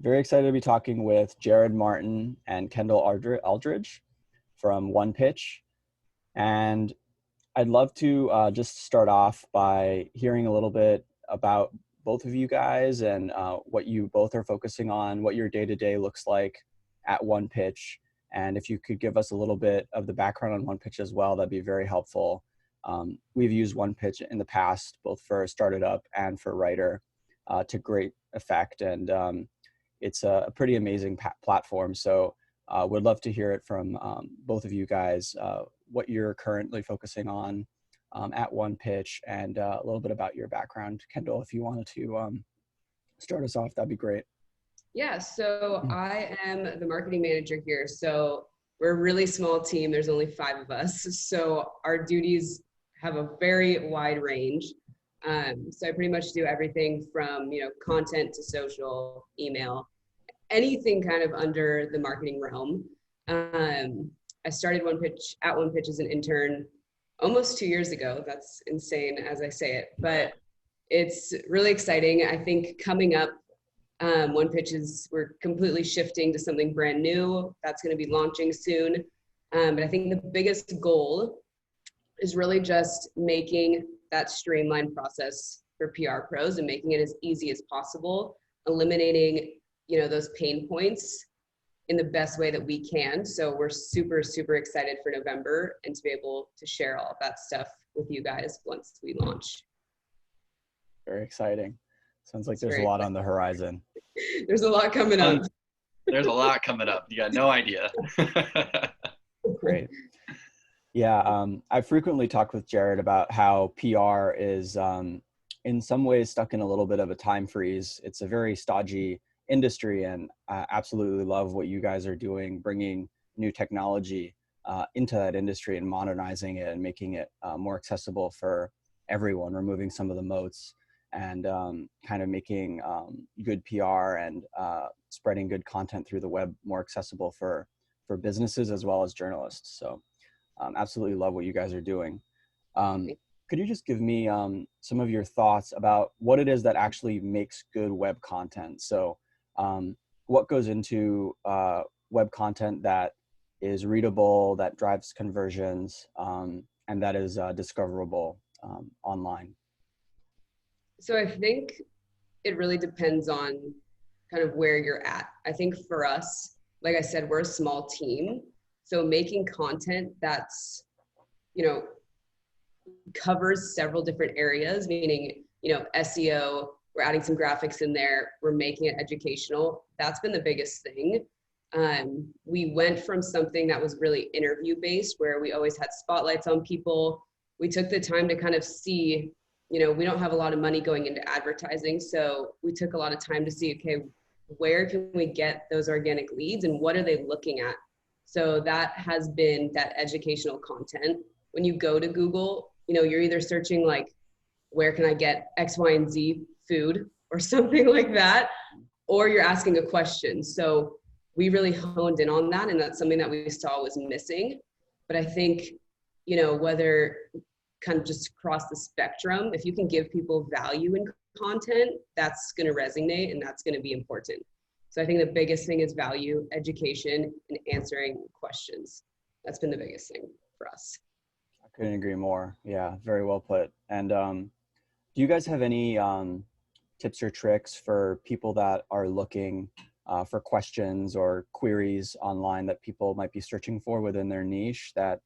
Very excited to be talking with Jared Martin and Kendall Aldridge from OnePitch. And I'd love to just start off by hearing a little bit about both of you guys and what you both are focusing on, what your day-to-day looks like at OnePitch. And if you could give us a little bit of the background on OnePitch as well, that'd be very helpful. We've used OnePitch in the past, both for Start It Up and for Rriter, to great effect. And it's a pretty amazing platform. So would love to hear it from both of you guys, what you're currently focusing on at OnePitch, and a little bit about your background. Kendall, if you wanted to start us off, that'd be great. Yeah, so I am the marketing manager here. So we're a really small team. There's only 5 of us. So our duties have a very wide range. So I pretty much do everything from, content to social, email, anything kind of under the marketing realm. I started at OnePitch as an intern almost 2 years ago. That's insane as I say it, but it's really exciting. I think coming up, OnePitch we're completely shifting to something brand new that's going to be launching soon. But I think the biggest goal is really just making that streamlined process for PR pros and making it as easy as possible, eliminating, those pain points in the best way that we can. So we're super, super excited for November and to be able to share all of that stuff with you guys once we launch. Very exciting. Sounds like there's a lot on the horizon. There's a lot coming up. There's a lot coming up. You got no idea. Great. Yeah, I frequently talk with Jared about how PR is in some ways stuck in a little bit of a time freeze. It's a very stodgy industry, and I absolutely love what you guys are doing, bringing new technology into that industry and modernizing it and making it more accessible for everyone, removing some of the moats and kind of making good PR and spreading good content through the web more accessible for businesses as well as journalists. So absolutely love what you guys are doing. Could you just give me some of your thoughts about what it is that actually makes good web content? So what goes into web content that is readable, that drives conversions, and that is discoverable online? So I think it really depends on kind of where you're at. I think for us, like I said, we're a small team. So making content that's, covers several different areas, meaning, SEO, we're adding some graphics in there, we're making it educational. That's been the biggest thing. We went from something that was really interview based, where we always had spotlights on people. We took the time to kind of see, we don't have a lot of money going into advertising. So we took a lot of time to see, okay, where can we get those organic leads and what are they looking at? So that has been that educational content. When you go to Google, you're either searching like, where can I get X, Y, and Z food or something like that, or you're asking a question. So we really honed in on that, and that's something that we saw was missing. But I think, whether kind of just across the spectrum, if you can give people value in content, that's going to resonate and that's going to be important. So I think the biggest thing is value, education, and answering questions. That's been the biggest thing for us. I couldn't agree more. Yeah, very well put. And do you guys have any tips or tricks for people that are looking for questions or queries online that people might be searching for within their niche that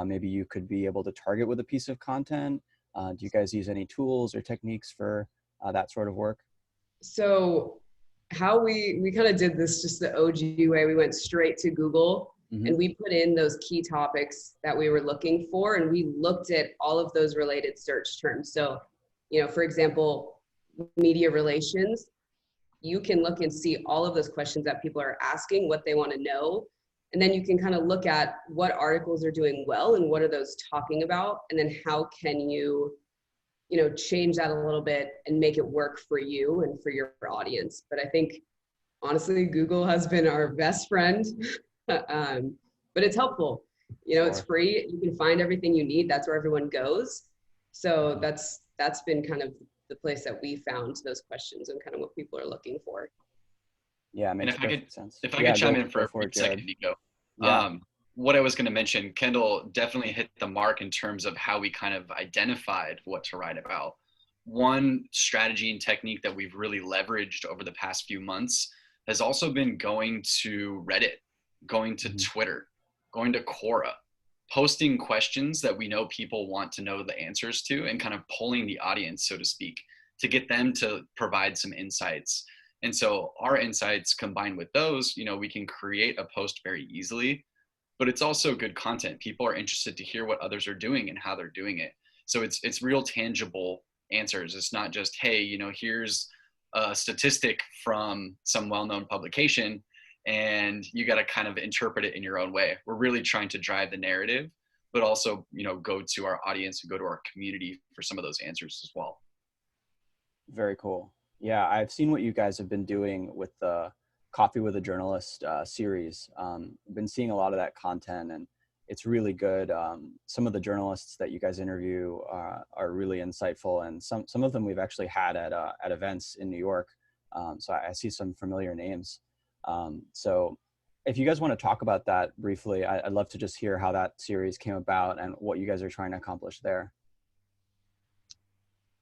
maybe you could be able to target with a piece of content? Do you guys use any tools or techniques for that sort of work? So how we kind of did this just the OG way, we went straight to Google and we put in those key topics that we were looking for, and we looked at all of those related search terms. So, for example, media relations, you can look and see all of those questions that people are asking, what they want to know. And then you can kind of look at what articles are doing well and what are those talking about, and then how can you, change that a little bit and make it work for you and for your audience. But I think, honestly, Google has been our best friend, but it's helpful. It's free. You can find everything you need. That's where everyone goes. So that's been kind of the place that we found those questions and kind of what people are looking for. Yeah, it And makes perfect sense. if I Yeah, could chime go, in for go a for brief it, Jared. second, Nico. Yeah. What I was going to mention, Kendall definitely hit the mark in terms of how we kind of identified what to write about. One strategy and technique that we've really leveraged over the past few months has also been going to Reddit, going to Twitter, going to Quora, posting questions that we know people want to know the answers to, and kind of polling the audience, so to speak, to get them to provide some insights. And so our insights combined with those, we can create a post very easily, but it's also good content. People are interested to hear what others are doing and how they're doing it. So it's real tangible answers. It's not just, hey, here's a statistic from some well-known publication and you got to kind of interpret it in your own way. We're really trying to drive the narrative, but also, go to our audience and go to our community for some of those answers as well. Very cool. Yeah, I've seen what you guys have been doing with the Coffee with a Journalist series. I've been seeing a lot of that content, and it's really good. Some of the journalists that you guys interview are really insightful, and some of them we've actually had at events in New York. So I see some familiar names. So if you guys want to talk about that briefly, I'd love to just hear how that series came about and what you guys are trying to accomplish there.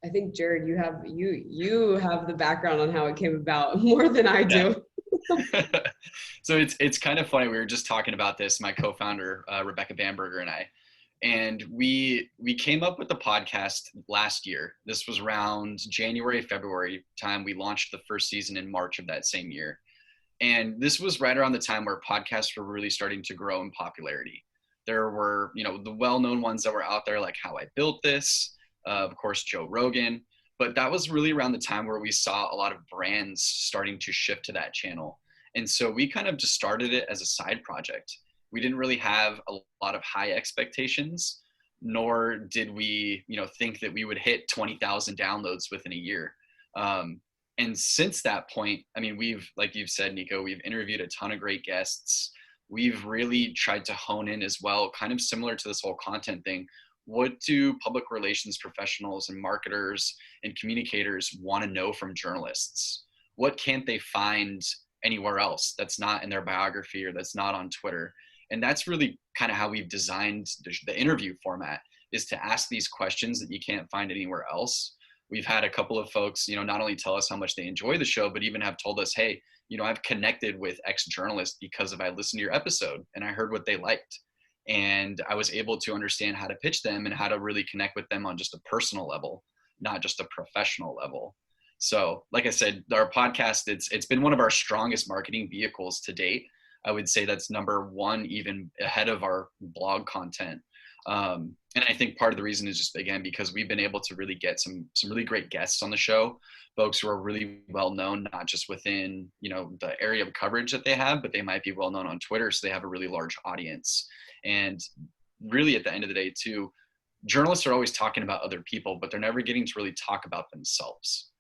I think Jared, you have the background on how it came about more than I do. So it's kind of funny. We were just talking about this, my co-founder, Rebecca Bamberger and I, and we came up with the podcast last year. This was around January, February time. We launched the first season in March of that same year. And this was right around the time where podcasts were really starting to grow in popularity. There were, the well-known ones that were out there, like How I Built This, of course, Joe Rogan. But that was really around the time where we saw a lot of brands starting to shift to that channel. And so we kind of just started it as a side project. We didn't really have a lot of high expectations, nor did we, think that we would hit 20,000 downloads within a year. And since that point, I mean, we've, like you've said, Nico, we've interviewed a ton of great guests. We've really tried to hone in as well, kind of similar to this whole content thing. What do public relations professionals and marketers and communicators want to know from journalists? What can't they find anywhere else that's not in their biography or that's not on Twitter? And that's really kind of how we've designed the interview format, is to ask these questions that you can't find anywhere else. We've had a couple of folks, not only tell us how much they enjoy the show, but even have told us, hey, I've connected with X journalist because I listened to your episode and I heard what they liked. And I was able to understand how to pitch them and how to really connect with them on just a personal level, not just a professional level. So like I said, our podcast, it's been one of our strongest marketing vehicles to date. I would say that's number one, even ahead of our blog content. And I think part of the reason is just, again, because we've been able to really get some really great guests on the show, folks who are really well known, not just within, the area of coverage that they have, but they might be well known on Twitter. So they have a really large audience. And really at the end of the day too, journalists are always talking about other people, but they're never getting to really talk about themselves.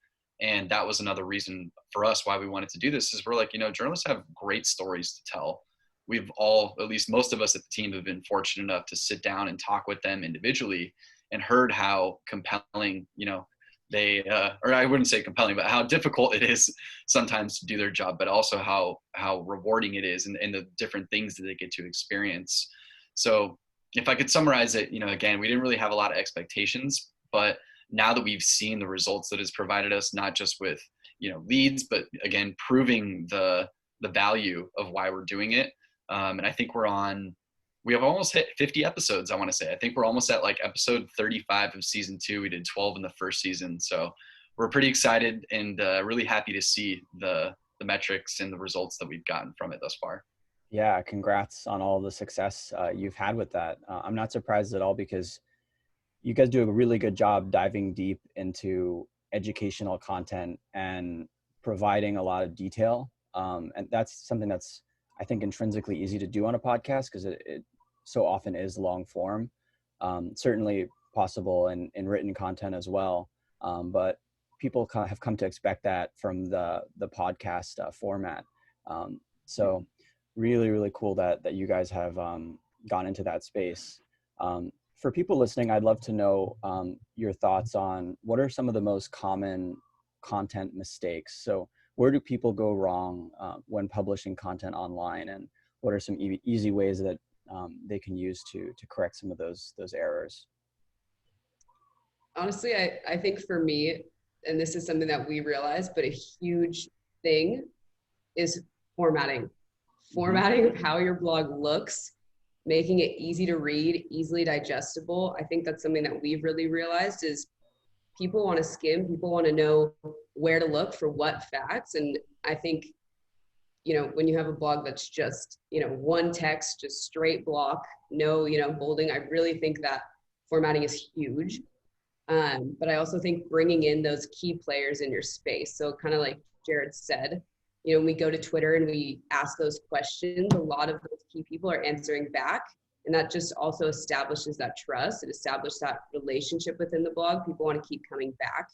And that was another reason for us why we wanted to do this, is we're like, journalists have great stories to tell. We've all, at least most of us at the team, have been fortunate enough to sit down and talk with them individually and heard how compelling, they, or I wouldn't say compelling, but how difficult it is sometimes to do their job, but also how rewarding it is, and the different things that they get to experience. So if I could summarize it, again, we didn't really have a lot of expectations, but now that we've seen the results that it's provided us, not just with, leads, but again, proving the value of why we're doing it. And I think we have almost hit 50 episodes, I want to say. I think we're almost at like episode 35 of season 2. We did 12 in the first season. So we're pretty excited and really happy to see the metrics and the results that we've gotten from it thus far. Yeah, congrats on all the success you've had with that. I'm not surprised at all, because you guys do a really good job diving deep into educational content and providing a lot of detail. And that's something that's, I think, intrinsically easy to do on a podcast, because it so often is long form. Certainly possible in written content as well. But people have come to expect that from the podcast format. So really, really cool that you guys have gone into that space. For people listening, I'd love to know your thoughts on what are some of the most common content mistakes. So where do people go wrong when publishing content online, and what are some easy ways that they can use to correct some of those errors? Honestly, I think for me, and this is something that we realized, but a huge thing is formatting. Formatting of how your blog looks, making it easy to read, easily digestible. I think that's something that we've really realized is people want to skim, people want to know where to look for what facts. And I think, when you have a blog that's just, one text, just straight block, no, bolding, I really think that formatting is huge. But I also think bringing in those key players in your space. So kind of like Jared said, when we go to Twitter and we ask those questions, a lot of those key people are answering back. And that just also establishes that trust. It establishes that relationship within the blog. People want to keep coming back.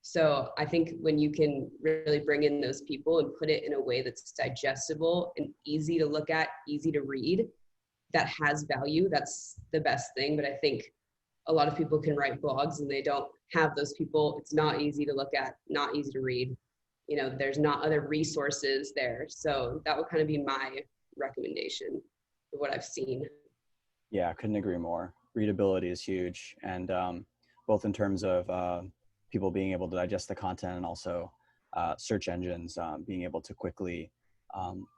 So I think when you can really bring in those people and put it in a way that's digestible and easy to look at, easy to read, that has value, that's the best thing. But I think a lot of people can write blogs and they don't have those people. It's not easy to look at, not easy to read. There's not other resources there. So that would kind of be my recommendation of what I've seen. Yeah, I couldn't agree more. Readability is huge. And both in terms of people being able to digest the content, and also search engines being able to quickly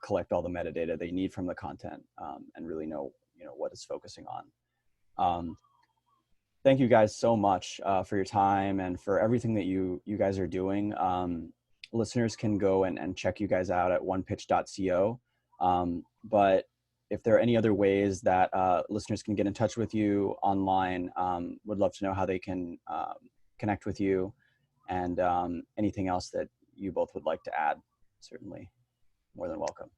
collect all the metadata they need from the content and really know, what it's focusing on. Thank you guys so much for your time and for everything that you guys are doing. Listeners can go and check you guys out at onepitch.co. But if there are any other ways that listeners can get in touch with you online, would love to know how they can connect with you, and anything else that you both would like to add. Certainly more than welcome.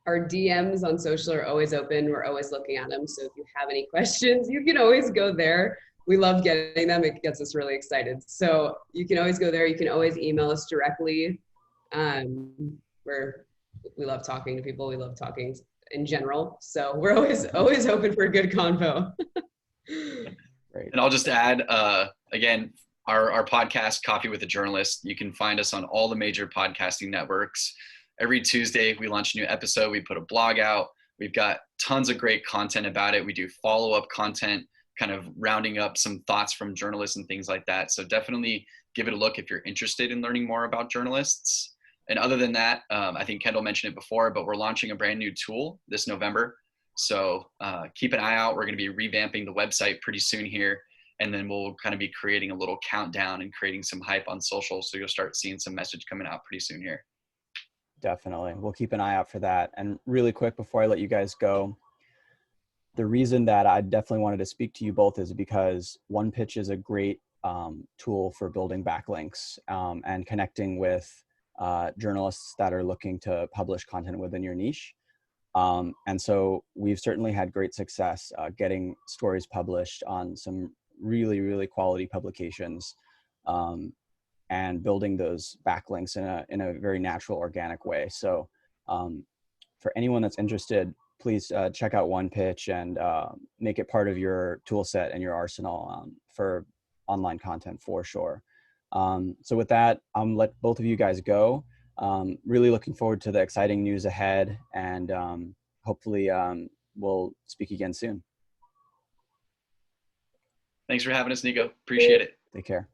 Our DMs on social are always open. We're always looking at them. So if you have any questions, you can always go there. We love getting them. It gets us really excited. So you can always go there. You can always email us directly. We love talking to people. We love talking in general. So we're always open for a good convo. Great. And I'll just add, again, our podcast, Coffee with a Journalist, you can find us on all the major podcasting networks. Every Tuesday, we launch a new episode. We put a blog out. We've got tons of great content about it. We do follow-up content, kind of rounding up some thoughts from journalists and things like that. So definitely give it a look if you're interested in learning more about journalists. And other than that, I think Kendall mentioned it before, but we're launching a brand new tool this November. So keep an eye out. We're going to be revamping the website pretty soon here. And then we'll kind of be creating a little countdown and creating some hype on social. So you'll start seeing some message coming out pretty soon here. Definitely. We'll keep an eye out for that. And really quick, before I let you guys go, the reason that I definitely wanted to speak to you both is because OnePitch is a great tool for building backlinks and connecting with journalists that are looking to publish content within your niche. And so we've certainly had great success getting stories published on some really, really quality publications and building those backlinks in a very natural, organic way. So for anyone that's interested, please check out OnePitch and make it part of your tool set and your arsenal for online content for sure. So with that, let both of you guys go. Really looking forward to the exciting news ahead, and hopefully we'll speak again soon. Thanks for having us, Nico. Appreciate it. Take care.